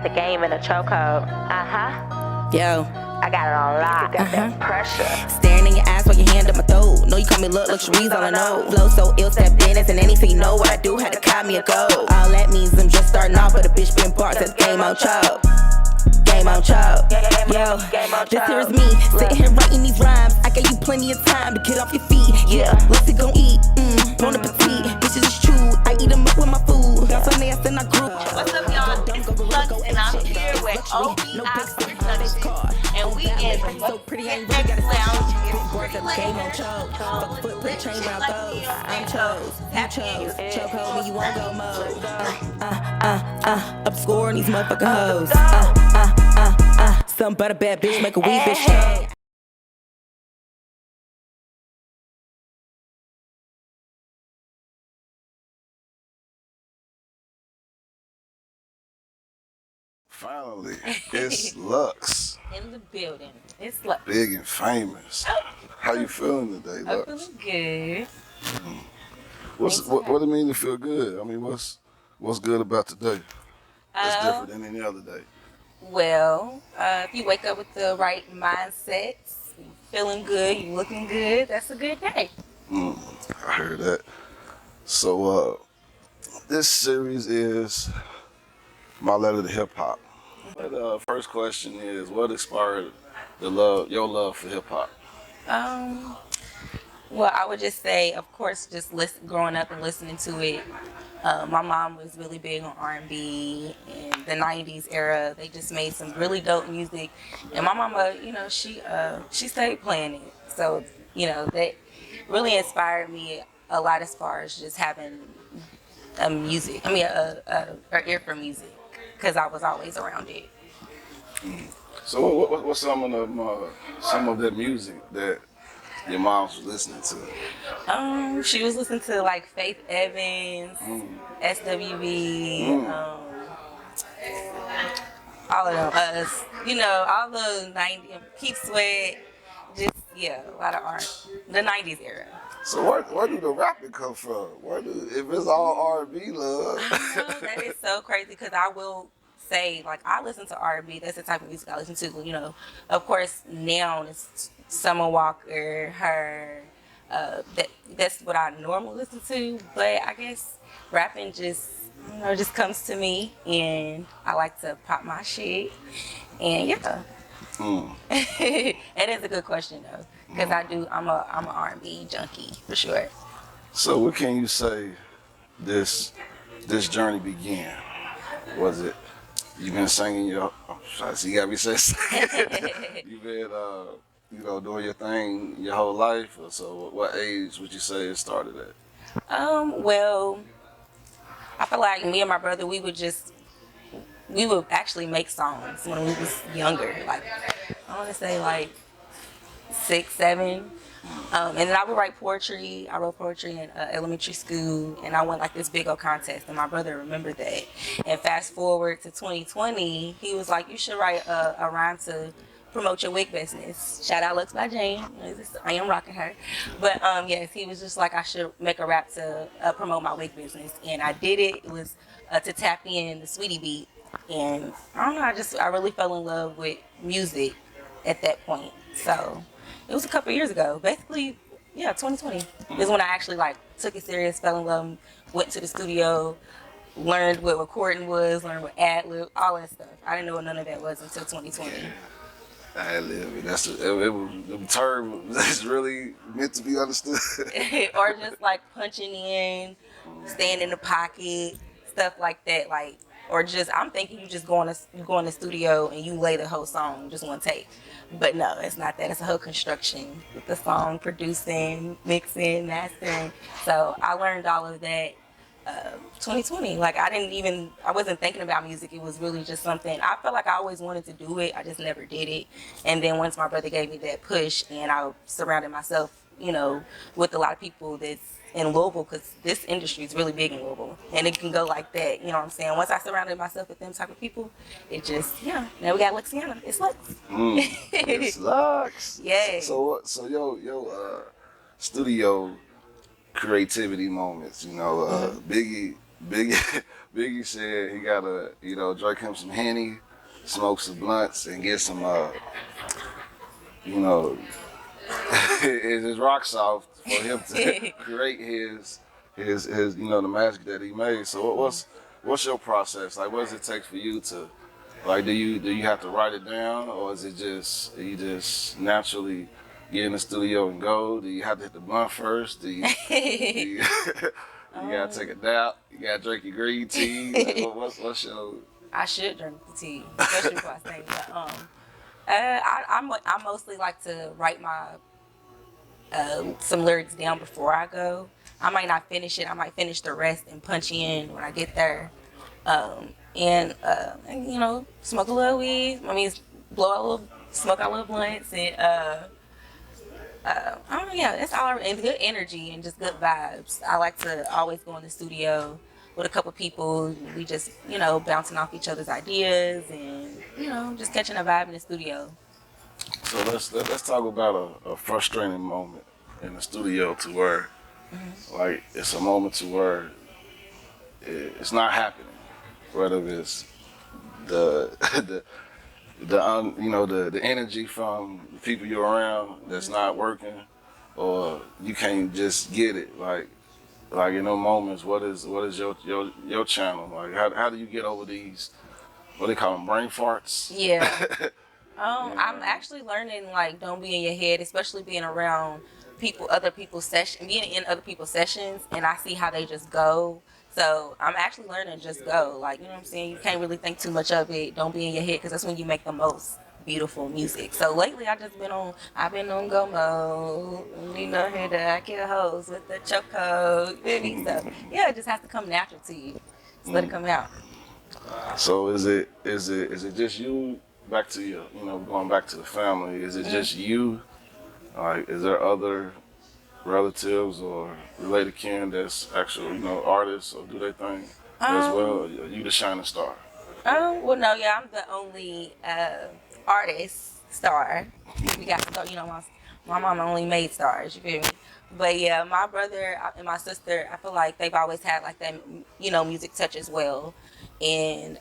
the game in a chokehold. Yo. I got it on lock. Got that pressure. Staring in your eyes while your hand up my throat. Know you call me luxuries, all I know. Flow so ill, stepped in as an anything you know what I do. Had to cop me a gold. All that means I'm just starting off, but a bitch been parked. That's game on choke. Game on choke. Yo, this here is me, sitting here writing these rhymes. I gave you plenty of time to get off your feet. Yeah, what's it gon' eat? Bon appetit, bitches is true. I eat them up with my food. Got some ass and I grew. What's up, y'all? It's Luxs, and I'm here with OBI Production. And we in the so pretty, I ain't X really gotta Lounge. game on choke. Fuck footprint, chain round those. I'm chose, you chose. Choke hold me, you won't go mode. Up scoring these motherfucking hoes. Something but a bad bitch, make a weed bitch choke. Finally, it's Luxs. In the building. It's Luxs. Big and famous. How you feeling today, I'm Luxs? feeling good. What do it mean to feel good? I mean, what's good about today? That's different than any other day. Well, if you wake up with the right mindset, you feeling good, you looking good, that's a good day. I heard that. So, this series is my letter to hip hop. First question is, what inspired your love for hip hop? Well, I would just say, of course, just growing up and listening to it. My mom was really big on R&B in the 90s era. They just made some really dope music. And my mama, she stayed playing it. So, that really inspired me a lot as far as just having an ear for music, because I was always around it. So what's some of that music that your mom was listening to? She was listening to like Faith Evans, SWV, all of them, us, all the 90s, Keith Sweat, just a lot of art, the 90s era. So where do the rapping come from? If it's all R&B love? I know, that is so crazy, because I will say, like, I listen to R&B. That's the type of music I listen to. Of course, now it's Summer Walker, her. That's what I normally listen to. But I guess rapping just comes to me, and I like to pop my shit. And it is a good question though, because I'm a R&B junkie for sure. So what can you say this journey began? Was it you been singing you got me saying you been doing your thing your whole life? Or so what age would you say it started at? Well, I feel like me and my brother, we would actually make songs when we was younger. Like, I want to say like 6, 7. And then I would write poetry. I wrote poetry in elementary school, and I won like this big old contest, and my brother remembered that. And fast forward to 2020, he was like, you should write a rhyme to promote your wig business. Shout out Luxs by Jane. I am rocking her. But yes, he was just like, I should make a rap to promote my wig business. And I did it. It was to tap in the Sweetie beat. And I don't know, I really fell in love with music at that point. So it was a couple years ago. Basically, 2020 is when I actually like took it serious, fell in love, went to the studio, learned what recording was, learned what ad-lib, all that stuff. I didn't know what none of that was until 2020. Ad-lib, that's the term that's really meant to be understood. Or just like punching in, staying in the pocket, stuff like that. Like, or just, I'm thinking you just go in the studio and you lay the whole song, just one take. But no, it's not that. It's a whole construction with the song, producing, mixing, mastering. So I learned all of that 2020. Like, I wasn't thinking about music. It was really just something, I felt like I always wanted to do it. I just never did it. And then once my brother gave me that push, and I surrounded myself, with a lot of people that's in Louisville, because this industry is really big in Louisville, and it can go like that. You know what I'm saying? Once I surrounded myself with them type of people, it just, now we got Luxiana. It's Luxs. It's Luxs. Yeah. So your studio creativity moments, Biggie Biggie said he gotta, drink him some Henny, smoke some blunts, and get some, you know, his rock soft for him to create his, the magic that he made. So what's your process? Like, what does it take for you to, like, do you have to write it down, or is it just you just naturally get in the studio and go? Do you have to hit the blunt first? Do you you gotta take a nap? You gotta drink your green tea? Like, what's your? I should drink the tea, especially before I sing. But I mostly like to write my some lyrics down before I go. I might not finish it. I might finish the rest and punch in when I get there. And smoke a little weed. I mean, smoke out little blunts, and that's all. And good energy and just good vibes. I like to always go in the studio with a couple people. We just, bouncing off each other's ideas and, just catching a vibe in the studio. So let's talk about a frustrating moment in the studio to where, like, it's a moment to where it's not happening. Whether it's the energy from the people you're around that's not working, or you can't just get it. Like in those moments, what is your channel? Like, how do you get over these, what they call them, brain farts? Yeah. I'm actually learning, like, don't be in your head, especially being around being in other people's sessions, and I see how they just go. So I'm actually learning just go. Like, you know what I'm saying? You can't really think too much of it. Don't be in your head, because that's when you make the most beautiful music. So lately I've been on go mode. Here to I kill hoes with the chokehold. So yeah, it just has to come natural to you. Just let it come out. So is it just you? Back to your, going back to the family. Is it just you? Like, is there other relatives or related kin that's actual, artists, or do they think as well? Are you the shining star? Well, no, yeah, I'm the only artist star. We got, my mom only made stars. You feel me? But yeah, my brother and my sister, I feel like they've always had like that, music touch as well. And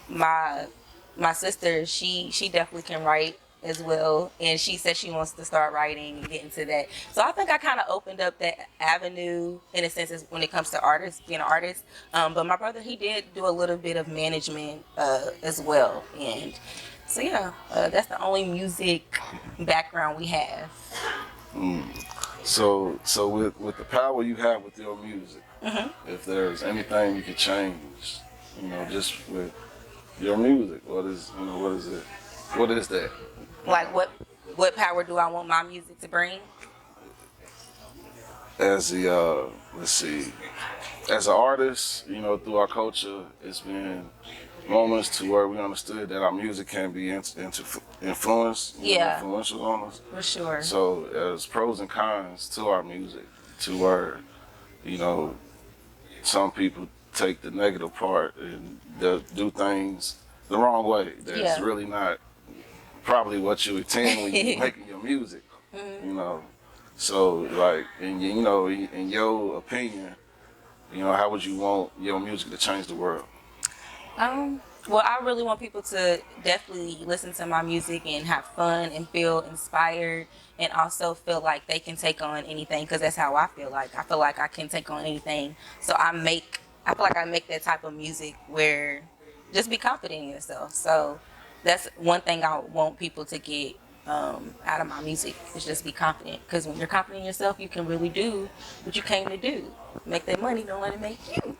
my sister, she definitely can write as well, and she said she wants to start writing and get into that. So I think I kind of opened up that avenue in a sense when it comes to being an artist. But my brother, he did do a little bit of management as well, and so yeah, that's the only music background we have. So with the power you have with your music, if there's anything you could change, just with your music, what is it? What is that? Like, what power do I want my music to bring? As the let's see, as an artist, through our culture, it's been moments to where we understood that our music can be influenced, influential on us. For sure. So there's pros and cons to our music, to where, some people take the negative part and they'll do things the wrong way. That's really not probably what you intend when you're making your music. So, like, in your opinion, how would you want your music to change the world? Well, I really want people to definitely listen to my music and have fun and feel inspired, and also feel like they can take on anything, because that's how I feel like. I feel like I can take on anything. So I feel like I make that type of music where just be confident in yourself. So that's one thing I want people to get out of my music, is just be confident. Because when you're confident in yourself, you can really do what you came to do. Make that money, don't let it make you.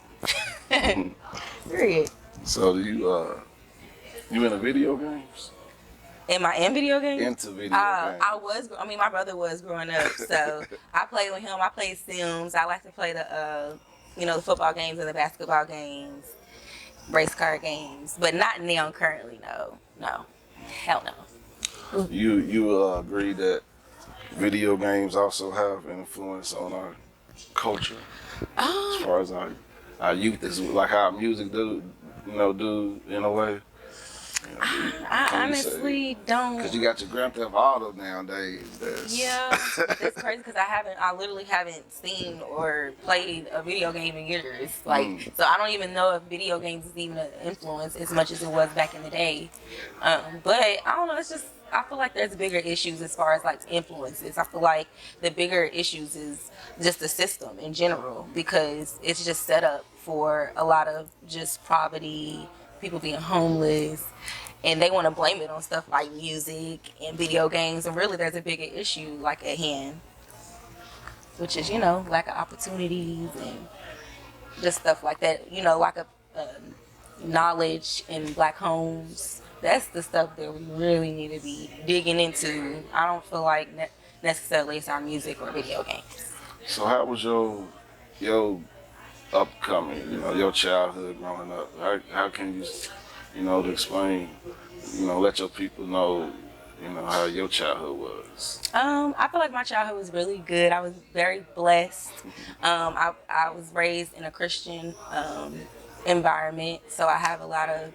Period. So do you into video games? Am I in video games? Into video games. My brother was growing up, so I played with him. I played Sims. I like to play the football games and the basketball games, race car games, but not now currently. No, hell no. You agree that video games also have an influence on our culture, as far as our youth is, like how music do in a way? I honestly don't. Because you got your Grand Theft Auto nowadays. Yeah, it's crazy because I literally haven't seen or played a video game in years. Like, so I don't even know if video games is even an influence as much as it was back in the day. But I don't know. It's just I feel like there's bigger issues as far as like influences. I feel like the bigger issues is just the system in general because it's just set up for a lot of just poverty, people being homeless, and they want to blame it on stuff like music and video games, and really there's a bigger issue like at hand, which is lack of opportunities and just stuff like that, lack of knowledge in black homes. That's the stuff that we really need to be digging into. I don't feel like necessarily it's our music or video games. So how was your upcoming, your childhood growing up? How can you, to explain, let your people know, how your childhood was? I feel like my childhood was really good. I was very blessed. I was raised in a Christian environment, so I have a lot of,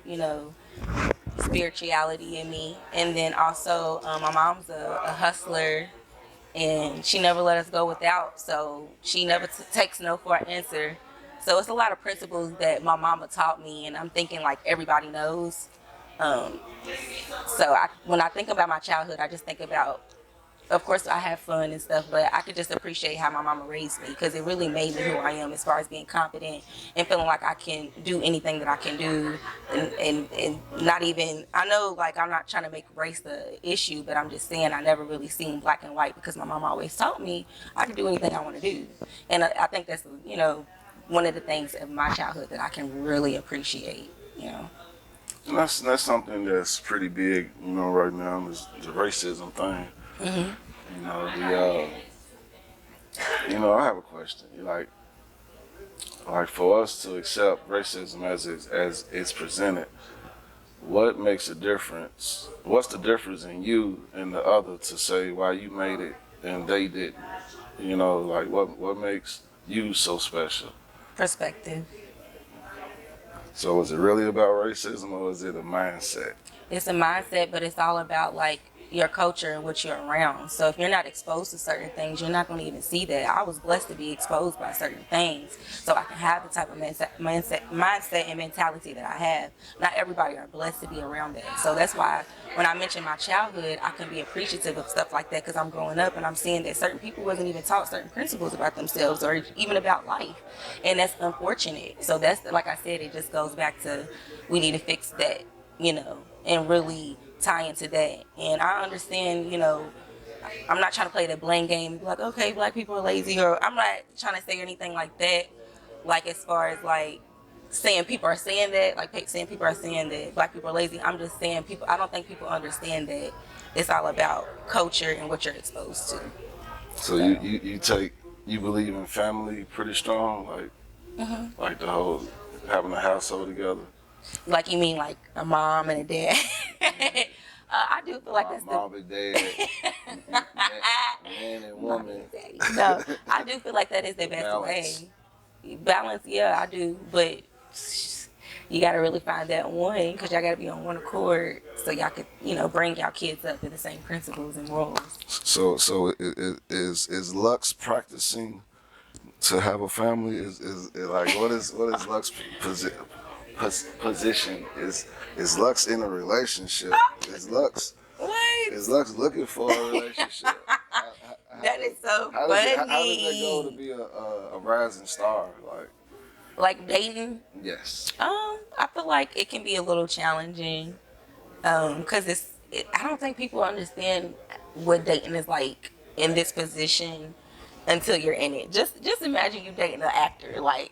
spirituality in me. And then also, my mom's a hustler, and she never let us go without, so she never takes no for an answer. So it's a lot of principles that my mama taught me, and I'm thinking like everybody knows. So when I think about my childhood, I just think about, of course, I have fun and stuff, but I could just appreciate how my mama raised me because it really made me who I am as far as being confident and feeling like I can do anything that I can do, and not even, I know like I'm not trying to make race the issue, but I'm just saying I never really seen black and white because my mama always taught me I can do anything I want to do. And I think that's, one of the things of my childhood that I can really appreciate, And that's something that's pretty big, right now, is the racism thing. Mm-hmm. I have a question. Like for us to accept racism as it's presented, what makes a difference? What's the difference in you and the other to say why you made it and they didn't? Like what makes you so special? Perspective. So is it really about racism or is it a mindset? It's a mindset, but it's all about like your culture and what you're around. So if you're not exposed to certain things, you're not going to even see that. I was blessed to be exposed by certain things, so I can have the type of mindset and mentality that I have. Not everybody are blessed to be around that. So that's why when I mention my childhood, I can be appreciative of stuff like that because I'm growing up and I'm seeing that certain people wasn't even taught certain principles about themselves or even about life, and that's unfortunate. So that's, like I said, it just goes back to we need to fix that, and really tie into that. And I understand, I'm not trying to play the blame game, like, okay, black people are lazy, or I'm not trying to say anything like that, like as far as like saying people are saying that, like saying people are saying that black people are lazy. I'm just saying I don't think people understand that it's all about culture and what you're exposed to. So you believe in family pretty strong, like like the whole having a household together. Like you mean like a mom and a dad? I do feel like that's mom and dad, man and woman. No, I do feel like that is the best way. Balance, yeah, I do, but you got to really find that one because y'all got to be on one accord so y'all could, bring y'all kids up to the same principles and morals. So is Luxs practicing to have a family? Is like what is Luxs position? Is Luxs in a relationship? Is Luxs looking for a relationship? That is so funny. How does it go to be a rising star? Like dating? Yes. I feel like it can be a little challenging because I don't think people understand what dating is like in this position until you're in it. Just imagine you dating an actor. Like,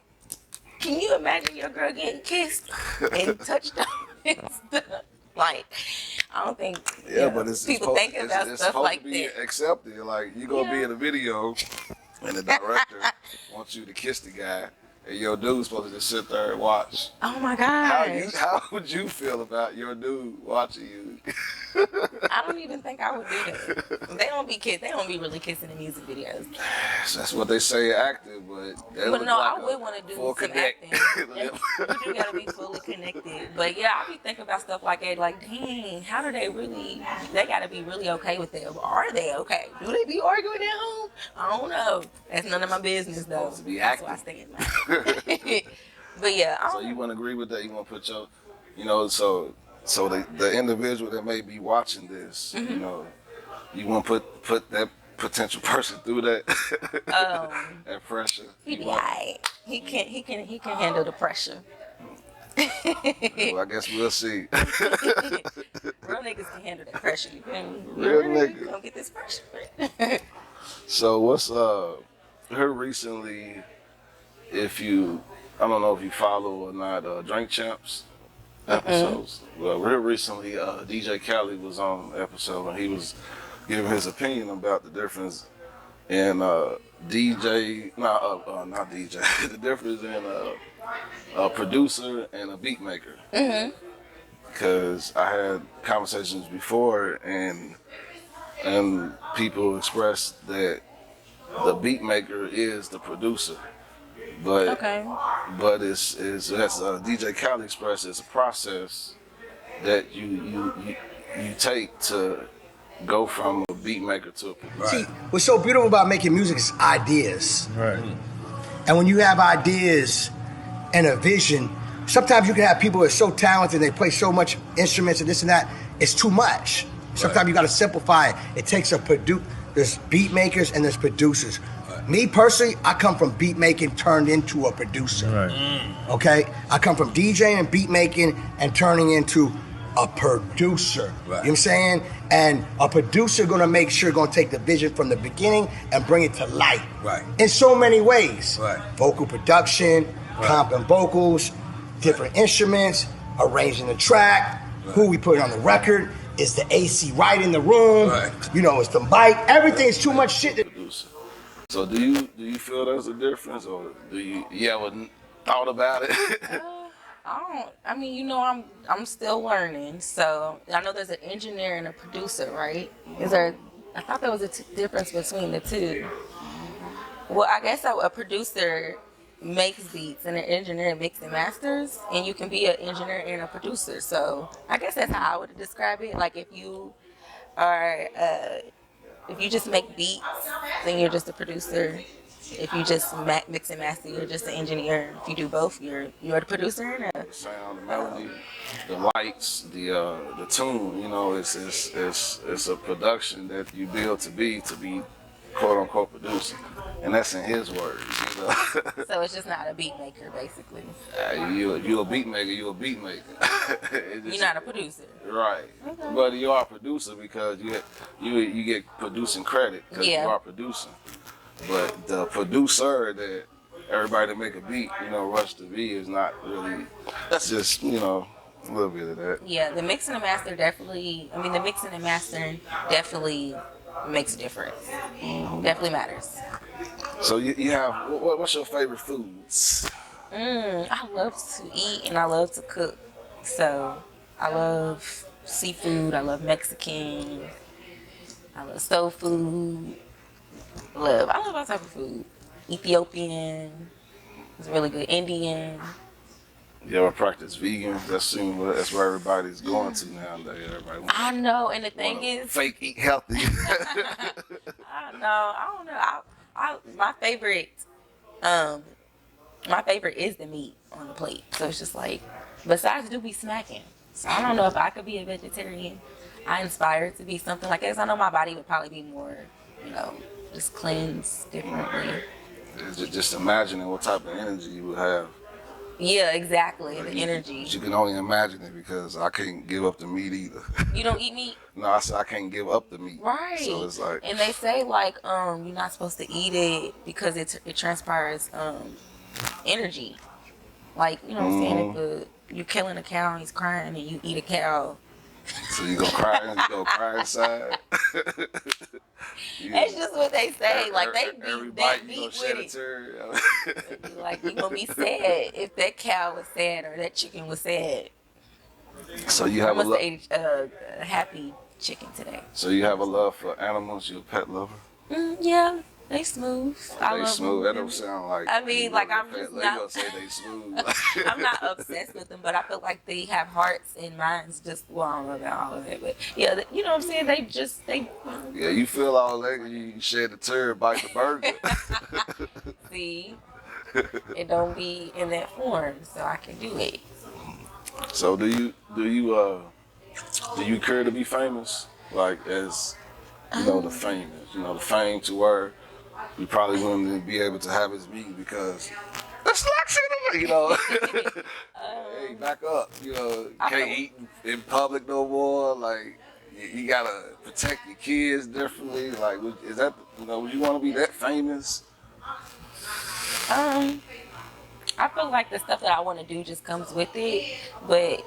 can you imagine your girl getting kissed and touched on and stuff? Like, I don't think but people think about stuff like that. It's supposed to be accepted. Like, you gonna be in a video and the director wants you to kiss the guy, and your dude's supposed to just sit there and watch. Oh my God! How would you feel about your dude watching you? I don't even think I would do that. They don't be really kissing in music videos. That's what they say active, but But no, I would want to do full some connect. acting. You do gotta be fully connected. But yeah, I be thinking about stuff like that. Like, dang, how do they really? They gotta be really okay with it. Are they okay? Do they be arguing at home? I don't know. That's none of my business though. Supposed to be That's active. why I stay in my. But yeah, I So don't you know. want to agree with that? You want to put your, so the individual that may be watching this, you want to put that potential person through that that pressure. He be alright. He can handle the pressure. Well, I guess we'll see. Real niggas can handle that pressure. You feel me? Real niggas. Gonna get this pressure. So what's here recently? I don't know if you follow or not, Drink Champs episodes. Well, here recently, DJ Khaled was on the episode and he was giving his opinion about the difference in DJ, not DJ, the difference in a producer and a beat maker. Because I had conversations before and people expressed that the beat maker is the producer. But Okay. but it's as DJ Khaled expressed, it's a process that you take to go from a beat maker to a producer. See, what's so beautiful about making music is ideas. Right. And when you have ideas and a vision, sometimes you can have people who are so talented, they play so much instruments and this and that, it's too much. Sometimes you gotta simplify it. It takes there's beat makers and there's producers. Me personally, I come from beat making turned into a producer. Right. Okay? I come from DJing and beat making and turning into a producer. Right. You know what I'm saying? And a producer gonna make sure gonna take the vision from the beginning and bring it to light. Right. In so many ways. Right. Vocal production, Right. comping vocals, different instruments, arranging the track, who we put on the record, is the AC right in the room, Right. Is the mic, everything's too much shit. Producer. So do you feel there's a difference, or do you ever thought about it? I'm still learning. So I know there's an engineer and a producer, right? I thought there was a difference between the two. Well, I guess a producer makes beats and an engineer makes and masters, and you can be an engineer and a producer. So I guess that's how I would describe it. Like if you are, if you just make beats, then you're just a producer. If you just mix and master, you're just an engineer. If you do both, you're the producer and a Sound, the melody, the lights, the tune. It's a production that you build to be quote unquote producer, and that's in his words. So it's just not a beat maker, basically. You a beat maker. You a beat maker. You're not a producer. Right, but you are a producer because you get producing credit because you are producing. But the producer that everybody that make a beat, rush to be is not really. That's just a little bit of that. Yeah, the mixing and master definitely. The mixing and mastering definitely makes a difference. Definitely matters. So you have what's your favorite foods? I love to eat and I love to cook. So I love seafood. I love Mexican. I love soul food. I love all type of food. Ethiopian. It's really good. Indian. You ever practice vegan? That's where everybody's going to nowadays. Everybody I know, and the thing is, fake eat healthy. I don't know. My favorite is the meat on the plate. So it's just like, besides do be smacking. So I don't know if I could be a vegetarian. I inspire to be something like that. I know my body would probably be more, just cleanse differently. Just imagining what type of energy you would have. Yeah, exactly. The energy. But you can only imagine it because I can't give up the meat either. You don't eat meat? No, I said I can't give up the meat. Right. So it's like, and they say you're not supposed to eat it because it transpires energy. Like, what I'm saying, if you're killing a cow and he's crying and you eat a cow. so you gonna cry inside. That's just what they say. Like they every beat bite you gonna with shed a it. tear. Like you gonna be sad if that cow was sad or that chicken was sad. So you I have a must love. have ate a happy chicken today. So you have a love for animals. You're a pet lover. Yeah, they smooth. I They love smooth. That them. don't sound like. I mean, you like really a I'm pet just lover. You not. gonna say they smooth? I'm not obsessed with them, but I feel like they have hearts and minds. Just well, I don't know about all of it, but yeah, you know what I'm saying. They Yeah, you feel all that. You shed the turd, bite the burger. see. It don't be in that form, so I can do it. So do you care to be famous? Like as you know, the famous, you know, the fame to where you probably wouldn't be able to have his meeting because that's Luxs, you know. Hey, back up, you know, you can't eat in public no more. Like you gotta protect your kids differently. Like, is that, you know, would you want to be that famous? I feel like the stuff that I want to do just comes with it, but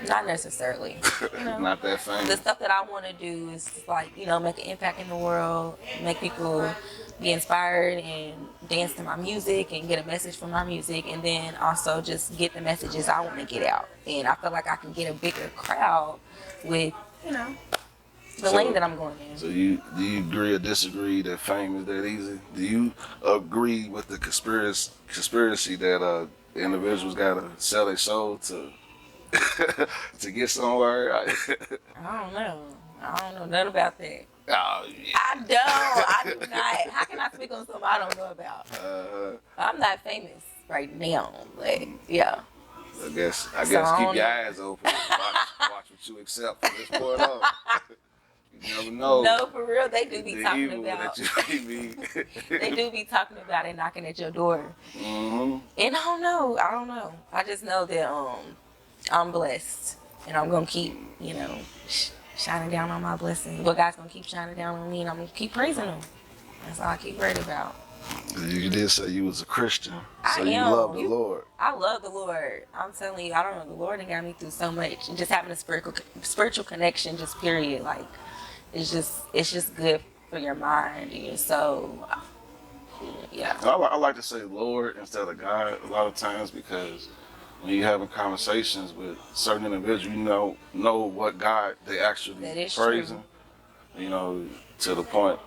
not necessarily. You know? Not that famous. The stuff that I want to do is like, you know, make an impact in the world, make people be inspired and dance to my music and get a message from my music, and then also just get the messages I want to get out. And I feel like I can get a bigger crowd with, you know, the lane that I'm going in. So do you agree or disagree that fame is that easy? Do you agree with the conspiracy that individuals gotta sell their soul to to get somewhere? I don't know. I don't know nothing about that. Oh, yeah. I do not. How can I speak on something I don't know about? I'm not famous right now, but yeah. I guess I keep don't your know. eyes open. Watch what you accept from this point on. You never know. No, for real, they do be the talking evil about. that you be. They do be talking about it knocking at your door. Mm-hmm. And I don't know. I just know that I'm blessed, and I'm gonna keep, you know, shining down on my blessings. But God's gonna keep shining down on me, and I'm gonna keep praising Him. That's all I keep worried about. You did say you was a Christian, so I you am. love the Lord. I love the Lord. I'm telling you, I don't know. The Lord done got me through so much, and just having a spiritual connection, just period. Like it's just good for your mind and your soul. Yeah. I like to say Lord instead of God a lot of times because when you're having conversations with certain individuals, you know what God they actually That is praising. You know, to the point.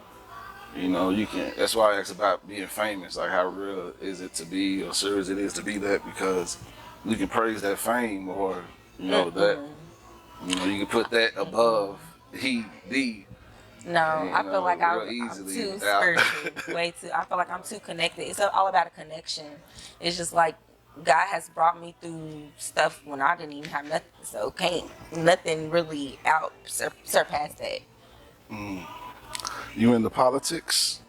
You know, you can. That's why I asked about being famous. Like, how real is it to be, or serious it is to be that? Because you can praise that fame, or you know that. You know, you can put that above the. No, I feel like I'm easily too without- spiritual. Way too. I feel like I'm too connected. It's all about a connection. It's just like God has brought me through stuff when I didn't even have nothing. So can't nothing really surpass that. You into politics?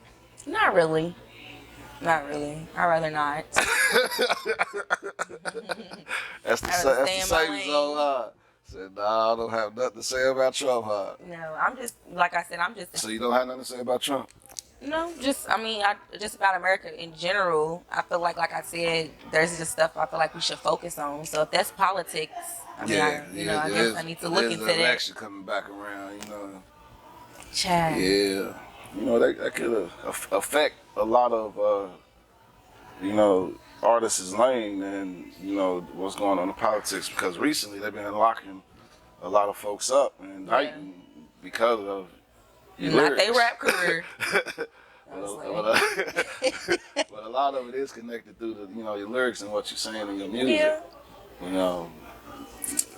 Not really. Not really. I'd rather not. That's the I would same stay in my zone. Said, nah, I don't have nothing to say about Trump, huh? No, I'm just like I said. I'm just. So you don't have nothing to say about Trump? No, just just about America in general. I feel like I said, there's just stuff I feel like we should focus on. So if that's politics, I mean, I guess I need to look into the that. election coming back around, you know. Chad. Yeah, you know that could affect a lot of you know, artists' lane and you know what's going on in politics because recently they've been locking a lot of folks up and indicting because of your Not lyrics. their rap career. But a lot of it is connected through the your lyrics and what you're saying in your music. Yeah, You know.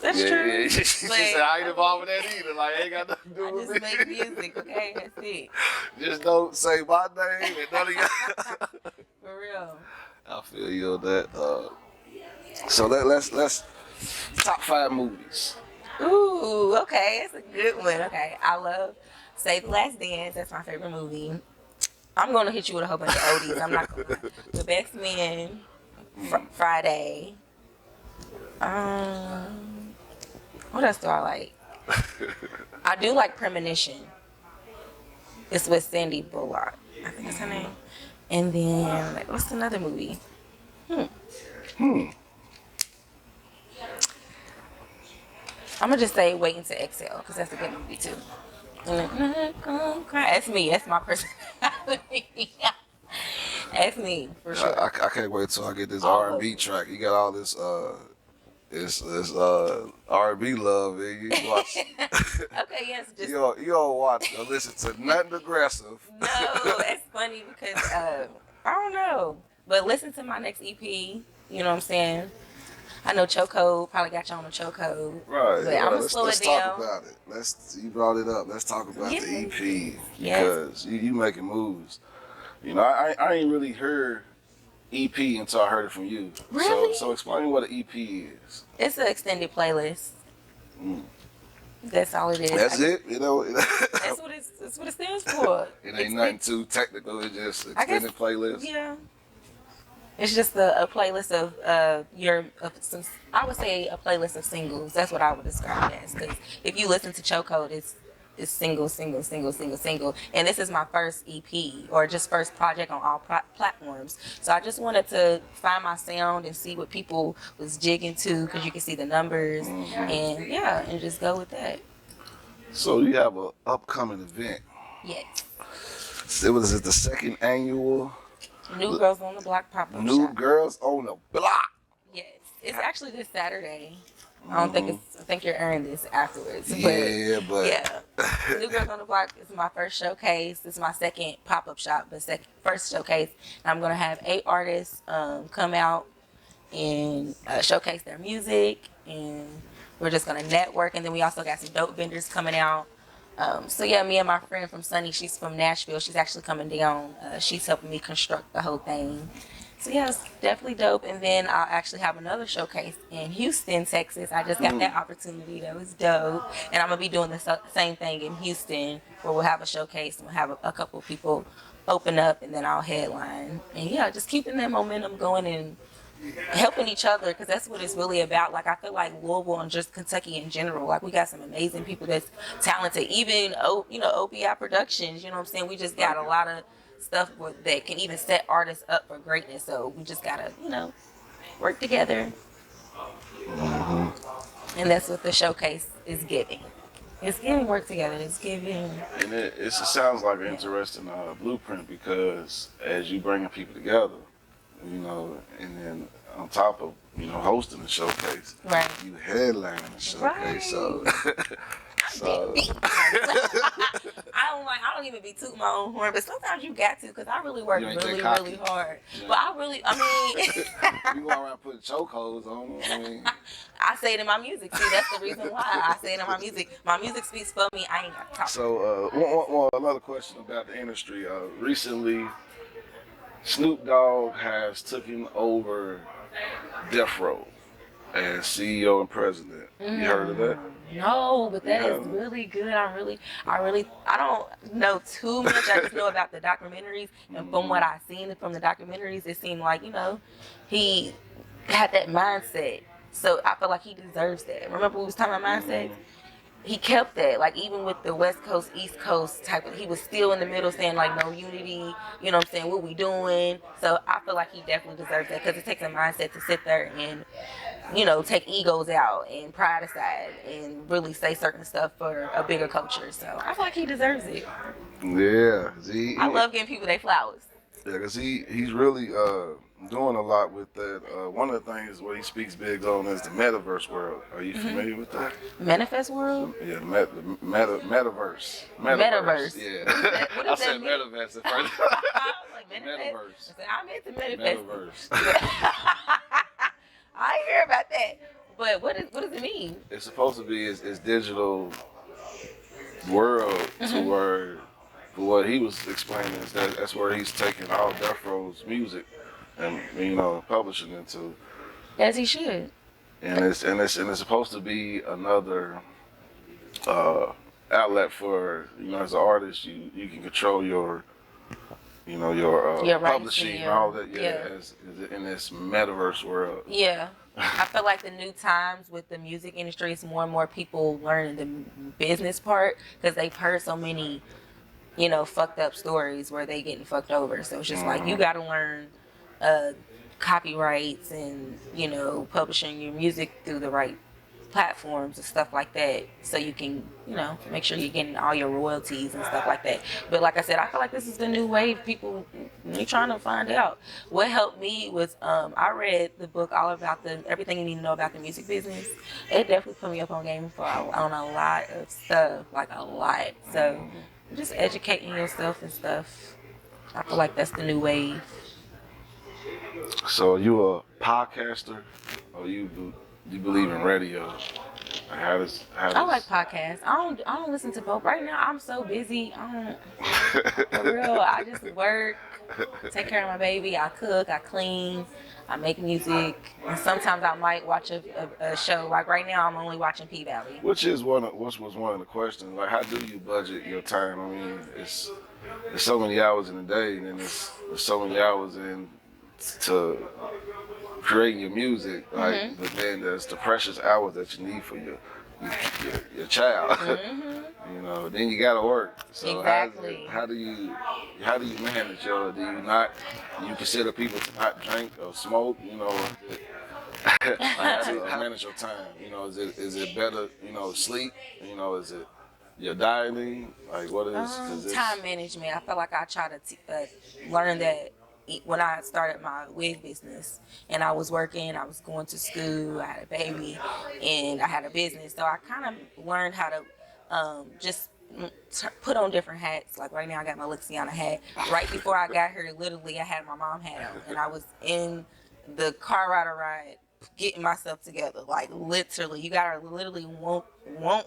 that's true. Yeah. She said I ain't involved in that either. Like ain't got nothing to do I with just me. make music, okay? That's it. Just don't say my name and none of y'all. For real. I feel you on that. So let's top 5 movies. Ooh, okay, that's a good one. Okay, I love Save the Last Dance. That's my favorite movie. I'm gonna hit you with a whole bunch of oldies. I'm not gonna. The Best Man, Friday. What else do I like? I do like Premonition. It's with Sandy Bullock. I think that's her name. And then what's another movie? I'm gonna just say Waiting to Exhale because that's a good movie too. That's me. That's my personality. That's me for sure. I can't wait till I get this All R&B of track. You got all this It's R&B love, man. You watch. Okay, yes, just you don't watch or listen to nothing aggressive. no. It's funny because I don't know, but listen to my next EP. You know what I'm saying? I know Choco probably got you on the Choco, Right. but I'm gonna let's slow let's it talk down. about it. You brought it up. Let's talk about Yes. the EP Yes. because you making moves. You know, I ain't really heard EP until I heard it from you. Really? So explain what an EP is. It's an extended playlist. That's all it is. That's it. You know. That's what it stands for. It ain't nothing too technical. It's just extended playlist. Yeah. It's just a playlist of some, I would say a playlist of singles. That's what I would describe it as. Because if you listen to Chokehold, it's single, single, single, single, single. And this is my first EP or just first project on all platforms. So I just wanted to find my sound and see what people was jigging to because you can see the numbers and yeah, and just go with that. So you have an upcoming event. Yes. So was it the second annual New Girls on the Block pop-up New shop. Girls on the Block? Yes. It's actually this Saturday. I think you're airing this afterwards. But yeah. New Girls on the Block is my first showcase. This is my second pop-up shop, but first showcase. And I'm gonna have 8 artists come out and showcase their music, and we're just gonna network. And then we also got some dope vendors coming out. So yeah, me and my friend from Sunny, she's from Nashville. She's actually coming down. She's helping me construct the whole thing. So yeah, it's definitely dope. And then I'll actually have another showcase in Houston, Texas. I just got that opportunity. That was dope. And I'm gonna be doing the same thing in Houston, where we'll have a showcase and we'll have a couple of people open up, and then I'll headline. And yeah, just keeping that momentum going and helping each other, because that's what it's really about. Like, I feel like Louisville and just Kentucky in general, like, we got some amazing people that's talented. Even OBI Productions, you know what I'm saying? We just got a lot of stuff that can even set artists up for greatness. So we just gotta, work together. And that's what the showcase is giving. It's giving work together. It's giving. And it sounds like an interesting blueprint, because as you bringing people together, and then on top of hosting the showcase, Right, you headlining the showcase. Right. So I don't even be tooting my own horn, but sometimes you got to, because I really work really hard. Yeah. But you go around putting chokeholds on them. I mean, I say it in my music. See, that's the reason why I say it in my music. My music speaks for me. I ain't got to talk. So another question about the industry. Recently, Snoop Dogg has taken over Death Row as CEO and president. You heard of that? No, but that is really good. I don't know too much. I just know about the documentaries, and from what I've seen from the documentaries, it seemed like, he had that mindset. So I feel like he deserves that. Remember we was talking about mindsets? He kept that, like, even with the West Coast, East Coast type of, he was still in the middle saying, like, no unity, you know what I'm saying, what we doing. So I feel like he definitely deserves that, because it takes a mindset to sit there and, take egos out and pride aside and really say certain stuff for a bigger culture. So I feel like he deserves it. Yeah. I love giving people their flowers. Yeah, because he's really doing a lot with that. One of the things what he speaks big on is the metaverse world. Are you familiar with that? Manifest world? Yeah, metaverse. Metaverse. Yeah. What I does said that mean? metaverse at first. I was like, Metaverse. I meant to manifest. Metaverse. I didn't hear about that. But what does it mean? It's supposed to be his digital world to where, for what he was explaining, is that's where he's taking all Death Row's music and publishing it to. As he should. And it's supposed to be another outlet for, as an artist, you can control your publishing and all that, as in this metaverse world. Yeah. I feel like the new times with the music industry is more and more people learning the business part, because they've heard so many, fucked up stories where they getting fucked over. So it's just like, you got to learn copyrights and, publishing your music through the right platforms and stuff like that, so you can, make sure you're getting all your royalties and stuff like that. But like I said, I feel like this is the new wave. People, you're trying to find out. What helped me was I read the book all about the everything you need to know about the music business. It definitely put me up on game on a lot of stuff, like a lot. So just educating yourself and stuff. I feel like that's the new wave. So you a podcaster, or you believe in radio? How I like podcasts. I don't listen to both. Right now I'm so busy. For real, I just work, take care of my baby, I cook, I clean, I make music, and sometimes I might watch a show. Like right now I'm only watching P-Valley. Which was one of the questions. Like, how do you budget your time? I mean, there's so many hours in a day, and then there's so many hours to creating your music, like, but then there's the precious hours that you need for your child. Then you gotta work. So Exactly. how do you manage your? Do you consider people to not drink or smoke? How do you manage your time? Is it better? Sleep. Is it your dieting? Like, what is Time management. I feel like I try to learn that when I started my wig business, and I was working, I was going to school, I had a baby, and I had a business. So I kind of learned how to just put on different hats. Like right now I got my Luxs hat. Right before I got here, literally I had my mom hat on, and I was in the car ride getting myself together. Like literally, you gotta literally want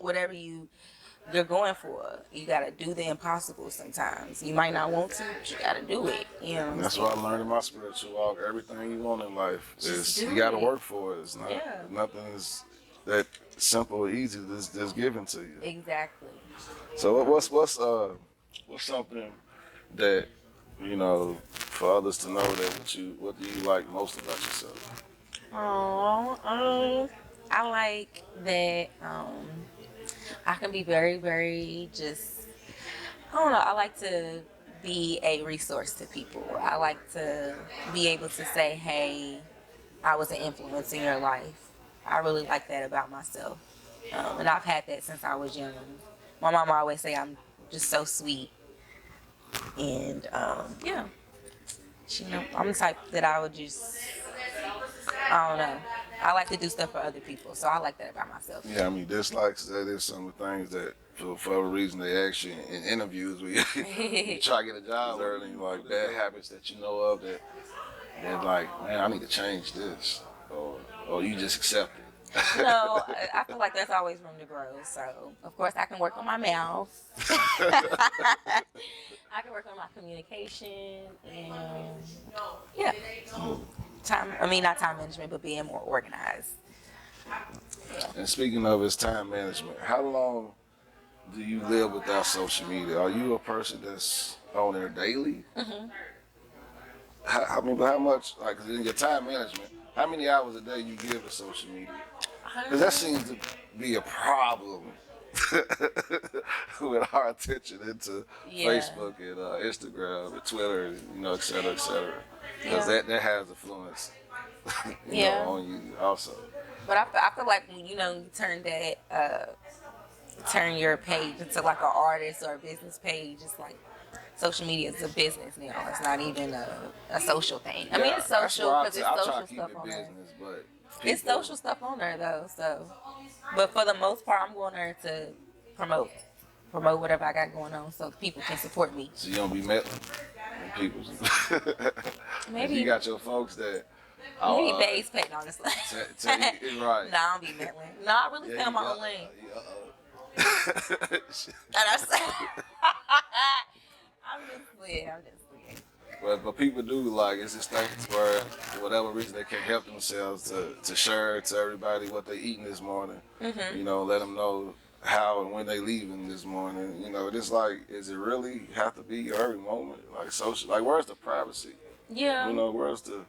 whatever you're going for. You gotta do the impossible sometimes. You might not want to, but you gotta do it. That's what I learned in my spiritual walk. Everything you want in life is you gotta work for it. It's not nothing is that simple or easy that's given to you. Exactly. So what's something that for others to know that what do you like most about yourself? I like that I can be very, very I don't know, I like to be a resource to people. I like to be able to say, hey, I was an influence in your life. I really like that about myself. And I've had that since I was young. My mom always say I'm just so sweet. And I'm the type that I would I don't know. I like to do stuff for other people, so I like that about myself. Yeah, I mean, dislikes, that is some of the things that, for whatever reason, they ask you in interviews where you try to get a job early, like bad habits that you know of that like, man, I need to change this, or you just accept it. No, I feel like there's always room to grow. So, of course, I can work on my mouth. I can work on my communication, and not time management, but being more organized. And speaking of his time management, how long do you live without social media? Are you a person that's on there daily? How much, like, in your time management, how many hours a day you give to social media? Because that seems to be a problem with our attention into Facebook and Instagram and Twitter, et cetera, et cetera. Because that has influence on you also. But I feel like when you turn your page into like an artist or a business page, it's like social media is a business now. It's not even a social thing. I mean, it's social because it's social stuff on there. It's social stuff on there though. So, but for the most part, I'm going there to promote whatever I got going on, so people can support me. So you don't be meddling with people. Maybe you got your folks that. Maybe Bay's paying on this. Right. No, I don't be meddling. No, I really stay on my own lane. I'm just playing. But people do, like, it's just things where, for whatever reason, they can't help themselves to share to everybody what they eating this morning. Let them know how and when they leaving this morning. It's like, is it really have to be your every moment? Like, social, like, where's the privacy? Yeah. Where's the,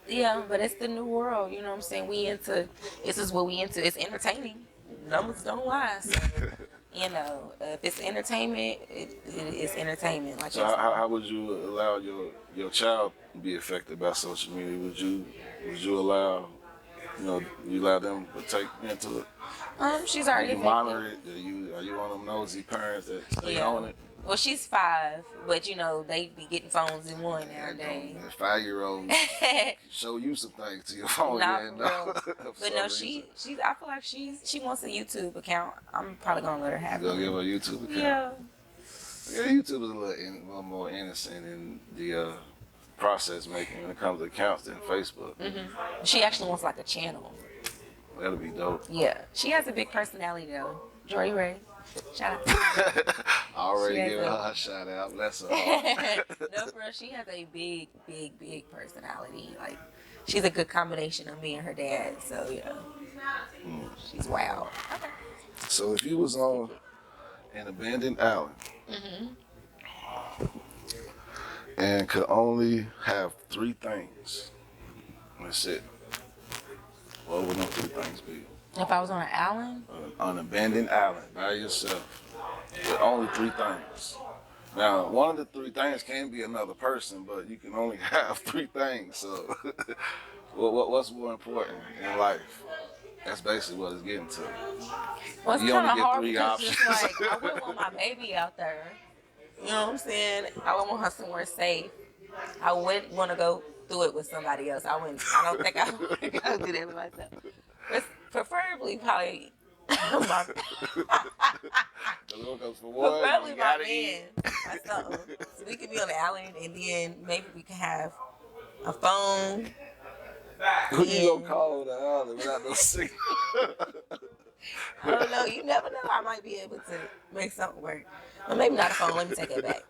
Yeah, but it's the new world, you know what I'm saying? This is what we into. It's entertaining. Numbers don't lie. So, if it's entertainment, it's entertainment. Like, so how would you allow your child to be affected by social media? Would you allow you know, you allow them to take into it? She's already You monitor it? Are you one of them nosy parents that stay on it? Well, she's 5, but you know they be getting phones in one nowadays. 5-year-olds show you some things to your phone. Not but no, she's. I feel like she wants a YouTube account. I'm probably gonna let her have it. Gonna give her a YouTube account. Yeah. Yeah, YouTube is a little more innocent in the process making when it comes to accounts than Facebook. Mm-hmm. She actually wants like a channel. That'll be dope. Yeah, she has a big personality though. Jory Ray, shout out. I already giving her a shout out. Bless her. No, for real, she has a big personality. Like, she's a good combination of me and her dad. So yeah, she's wild. Okay. So if you was on an abandoned island and could only have 3 things, that's it. What would those 3 things be? If I was on an island? On an abandoned island by yourself with only 3 things. Now, one of the 3 things can be another person, but you can only have 3 things. So, what's more important in life? That's basically what it's getting to. Well, it's You kind of only get hard 3 because options. it's like I wouldn't want my baby out there. You know what I'm saying? I would want her somewhere safe. I wouldn't want to go through it with somebody else. I don't think I would go do that with myself. But preferably, probably my, preferably my man, or something. So we could be on the island, and then maybe we could have a phone. Who you gonna call on the island without no signal? I don't know. You never know. I might be able to make something work. But maybe not a phone. Let me take that back.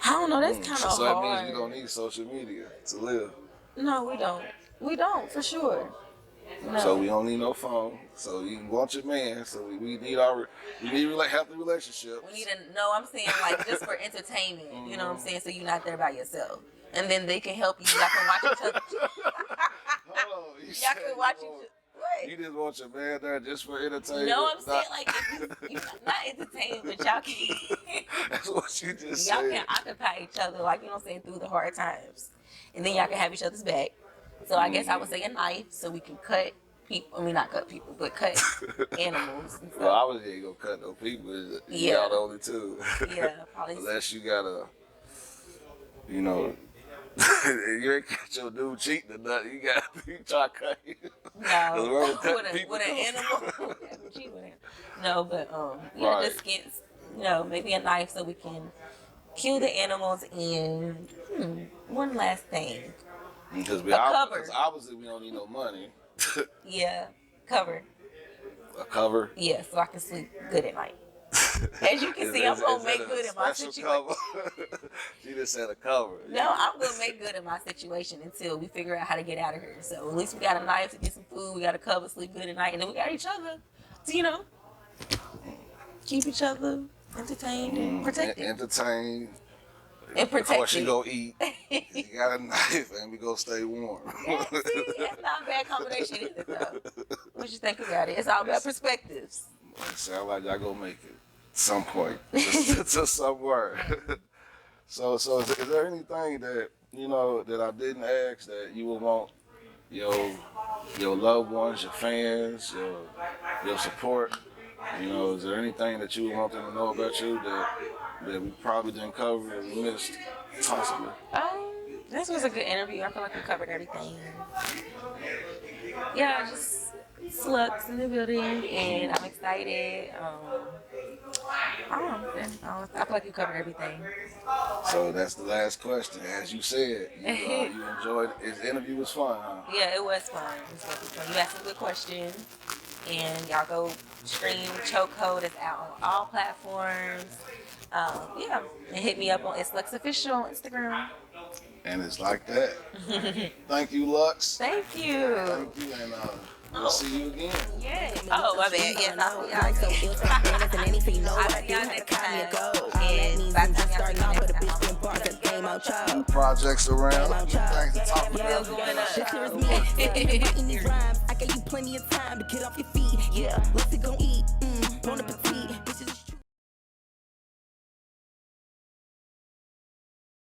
I don't know. That's kind of hard. So that means we don't need social media to live. No, we don't. We don't, for sure. No. So we don't need no phone. So you can want your man. So we need healthy relationship. We need to know. I'm saying like just for entertainment. You know what I'm saying? So you're not there by yourself, and then they can help you. Y'all can watch each other. Hold on, Y'all can watch each other. What? You just want your man there just for entertainment? No, I'm saying like you not entertainment, but y'all can. That's what you just Y'all said. can occupy each other, like, you know what I'm saying, through the hard times, and then y'all can have each other's back. So I guess I would say a knife, so we can cut people. I mean, not cut people, but cut animals. And stuff. Well, I was ain't gonna cut no people. Y'all the only 2. Yeah, probably. Unless you got a, you know, you ain't catch your dude cheating or nothing. You try to cut him. No, with an animal. No, but yeah, Right. just get, maybe a knife so we can kill the animals. And one last thing. Because cover. obviously we don't need no money. Yeah, cover. A cover. Yeah, so I can sleep good at night. As you can see, I'm gonna make good in my situation. She just said a cover. No, I'm gonna make good in my situation until we figure out how to get out of here. So at least we got a knife to get some food, we got a cover, sleep good at night, and then we got each other to, keep each other entertained and protected. Entertained. And protected. Of course you go eat. You got a knife and we go stay warm. Yeah, see, that's not a bad combination either, though. What you think about it? It's all about perspectives. It sound like y'all gonna make it some point to somewhere. So is there anything that that I didn't ask that you would want your loved ones, your fans, your support? Is there anything that you would want them to know about you that we probably didn't cover or we missed possibly? This was a good interview. I feel like we covered everything. Yeah, just Luxs in the building, and I'm excited. I feel like you covered everything. So that's the last question. As you said, you enjoyed it. His interview was fun, huh? Yeah, it was fun. You asked some good questions, and y'all go stream Chokehold. It's out on all platforms. Yeah, and hit me up on It's Luxs Official on Instagram. And it's like that. Thank you, Luxs. Thank you. Thank you, and we'll see you again. Yeah. Oh, my bad. Yes, I'll see y'all Like so next ill type banners and anything, know what I I'll do, see y'all had to next call me a time. goal. All And that means by I'm the just time y'all starting see off y'all with a next bitch time. been barked, that's game on child. Projects around. Things to talk Still about. going up. Shit turns me up. Writing these rhymes, I gave you plenty of time to get off your feet. Yeah, what's it gon' eat? Bon appetit.